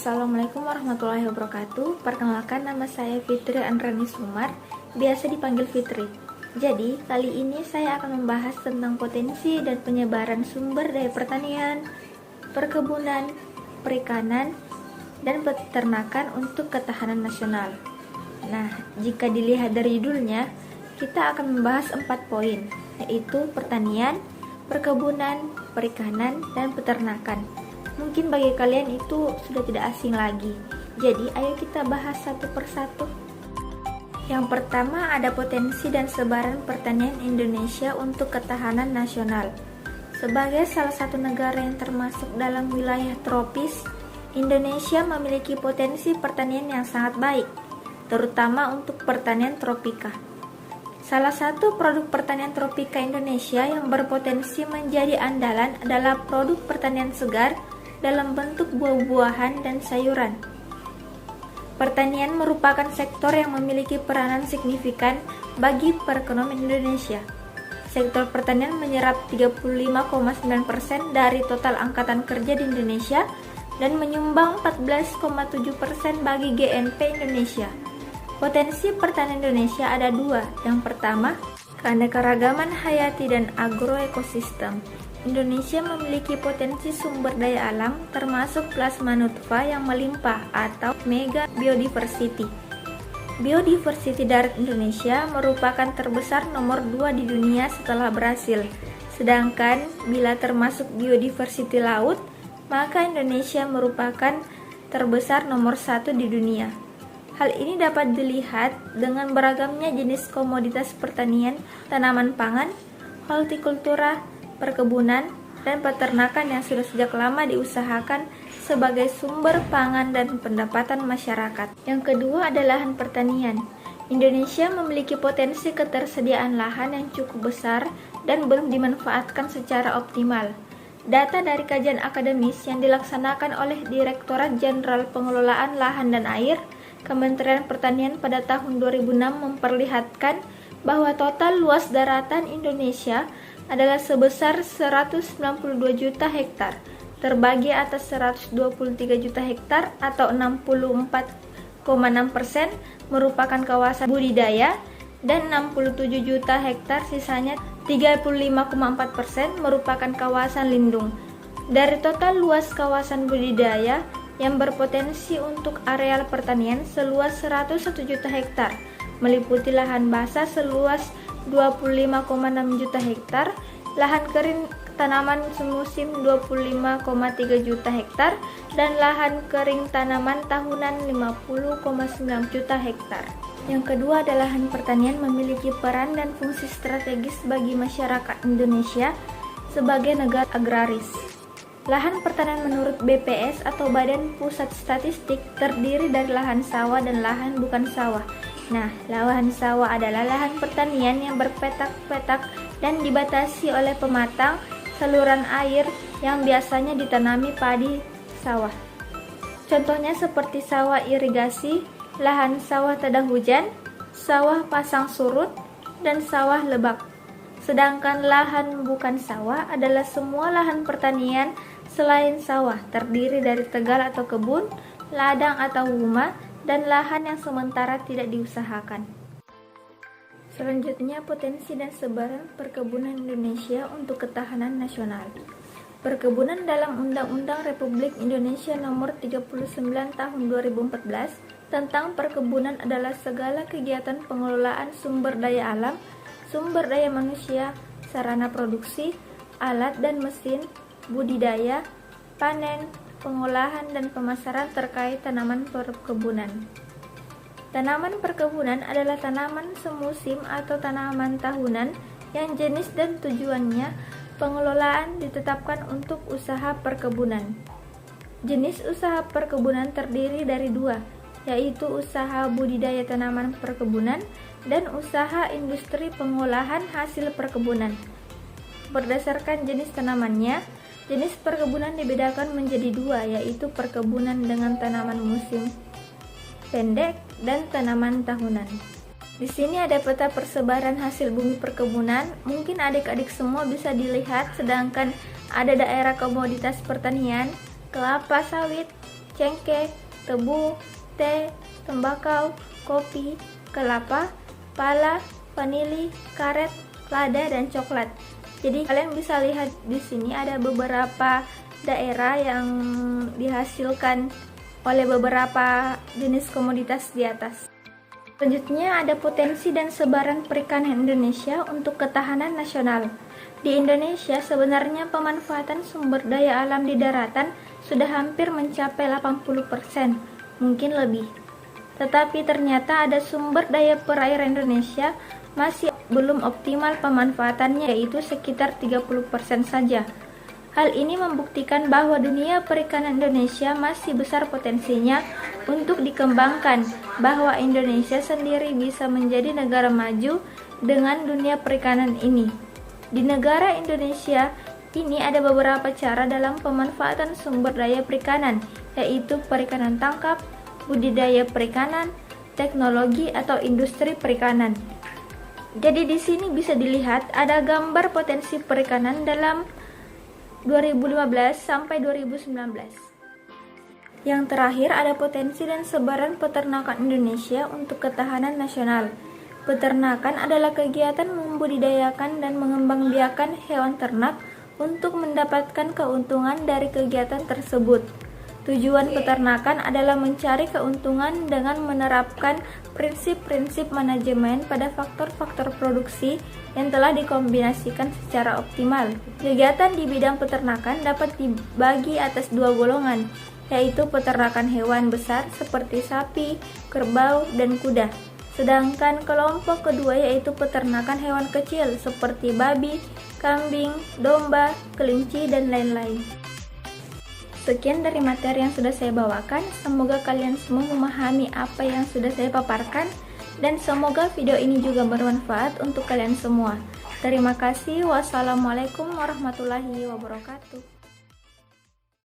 Assalamualaikum warahmatullahi wabarakatuh. Perkenalkan, nama saya Fitri Andrani Sumar, biasa dipanggil Fitri. Jadi, kali ini saya akan membahas tentang potensi dan penyebaran sumber daya pertanian, perkebunan, perikanan, dan peternakan untuk ketahanan nasional. Nah, jika dilihat dari judulnya, kita akan membahas 4 poin, yaitu pertanian, perkebunan, perikanan, dan peternakan. Mungkin bagi kalian itu sudah tidak asing lagi. Jadi, ayo kita bahas satu persatu. Yang pertama, ada potensi dan sebaran pertanian Indonesia untuk ketahanan nasional. Sebagai salah satu negara yang termasuk dalam wilayah tropis, Indonesia memiliki potensi pertanian yang sangat baik, terutama untuk pertanian tropika. Salah satu produk pertanian tropika Indonesia yang berpotensi menjadi andalan adalah produk pertanian segar dalam bentuk buah-buahan dan sayuran. Pertanian merupakan sektor yang memiliki peranan signifikan bagi perekonomian Indonesia. Sektor pertanian menyerap 35,9% dari total angkatan kerja di Indonesia dan menyumbang 14,7% bagi GNP Indonesia. Potensi pertanian Indonesia ada 2. Yang pertama, keanekaragaman hayati dan agroekosistem. Indonesia memiliki potensi sumber daya alam termasuk plasma nutfah yang melimpah atau mega biodiversity. Biodiversity darat Indonesia merupakan terbesar nomor 2 di dunia setelah Brasil. Sedangkan bila termasuk biodiversity laut, maka Indonesia merupakan terbesar nomor 1 di dunia. Hal ini dapat dilihat dengan beragamnya jenis komoditas pertanian, tanaman pangan, hortikultura, perkebunan, dan peternakan yang sudah sejak lama diusahakan sebagai sumber pangan dan pendapatan masyarakat. Yang kedua adalah lahan pertanian. Indonesia memiliki potensi ketersediaan lahan yang cukup besar dan belum dimanfaatkan secara optimal. Data dari kajian akademis yang dilaksanakan oleh Direktorat Jenderal Pengelolaan Lahan dan Air, Kementerian Pertanian pada tahun 2006 memperlihatkan bahwa total luas daratan Indonesia adalah sebesar 192 juta hektar, terbagi atas 123 juta hektar atau 64,6% merupakan kawasan budidaya dan 67 juta hektar sisanya 35,4% merupakan kawasan lindung. Dari total luas kawasan budidaya yang berpotensi untuk areal pertanian seluas 101 juta hektar, meliputi lahan basah seluas 25,6 juta hektar, lahan kering tanaman semusim 25,3 juta hektar, dan lahan kering tanaman tahunan 50,9 juta hektar. Yang kedua adalah lahan pertanian memiliki peran dan fungsi strategis bagi masyarakat Indonesia sebagai negara agraris. Lahan pertanian menurut BPS atau Badan Pusat Statistik terdiri dari lahan sawah dan lahan bukan sawah. Nah, lahan sawah adalah lahan pertanian yang berpetak-petak dan dibatasi oleh pematang saluran air yang biasanya ditanami padi sawah. Contohnya seperti sawah irigasi, lahan sawah tada hujan, sawah pasang surut, dan sawah lebak. Sedangkan lahan bukan sawah adalah semua lahan pertanian selain sawah, terdiri dari tegal atau kebun, ladang atau rumah, dan lahan yang sementara tidak diusahakan. Selanjutnya, potensi dan sebaran perkebunan Indonesia untuk ketahanan nasional. Perkebunan dalam Undang-Undang Republik Indonesia Nomor 39 Tahun 2014 tentang perkebunan adalah segala kegiatan pengelolaan sumber daya alam, sumber daya manusia, sarana produksi, alat dan mesin, budidaya, panen, pengolahan dan pemasaran terkait tanaman perkebunan. Tanaman perkebunan adalah tanaman semusim atau tanaman tahunan yang jenis dan tujuannya pengelolaan ditetapkan untuk usaha perkebunan. Jenis usaha perkebunan terdiri dari 2, yaitu usaha budidaya tanaman perkebunan dan usaha industri pengolahan hasil perkebunan. Berdasarkan jenis tanamannya, jenis perkebunan dibedakan menjadi 2, yaitu perkebunan dengan tanaman musim pendek dan tanaman tahunan. Di sini ada peta persebaran hasil bumi perkebunan. Mungkin adik-adik semua bisa dilihat, sedangkan ada daerah komoditas pertanian, kelapa sawit, cengkeh, tebu, teh, tembakau, kopi, kelapa, pala, vanili, karet, lada, dan coklat. Jadi kalian bisa lihat di sini ada beberapa daerah yang dihasilkan oleh beberapa jenis komoditas di atas. Selanjutnya ada potensi dan sebaran perikanan Indonesia untuk ketahanan nasional. Di Indonesia sebenarnya pemanfaatan sumber daya alam di daratan sudah hampir mencapai 80%, mungkin lebih. Tetapi ternyata ada sumber daya perairan Indonesia masih belum optimal pemanfaatannya, yaitu sekitar 30% saja. Hal ini membuktikan bahwa dunia perikanan Indonesia masih besar potensinya untuk dikembangkan, bahwa Indonesia sendiri bisa menjadi negara maju dengan dunia perikanan ini. Di negara Indonesia ini ada beberapa cara dalam pemanfaatan sumber daya perikanan, yaitu perikanan tangkap, budidaya perikanan, teknologi atau industri perikanan. Jadi di sini bisa dilihat ada gambar potensi perikanan dalam 2015 sampai 2019. Yang terakhir ada potensi dan sebaran peternakan Indonesia untuk ketahanan nasional. Peternakan adalah kegiatan membudidayakan dan mengembangbiakan hewan ternak untuk mendapatkan keuntungan dari kegiatan tersebut. Tujuan peternakan adalah mencari keuntungan dengan menerapkan prinsip-prinsip manajemen pada faktor-faktor produksi yang telah dikombinasikan secara optimal. Kegiatan di bidang peternakan dapat dibagi atas dua golongan, yaitu peternakan hewan besar seperti sapi, kerbau, dan kuda. Sedangkan kelompok kedua yaitu peternakan hewan kecil seperti babi, kambing, domba, kelinci, dan lain-lain. Sekian dari materi yang sudah saya bawakan, semoga kalian semua memahami apa yang sudah saya paparkan, dan semoga video ini juga bermanfaat untuk kalian semua. Terima kasih, wassalamualaikum warahmatullahi wabarakatuh.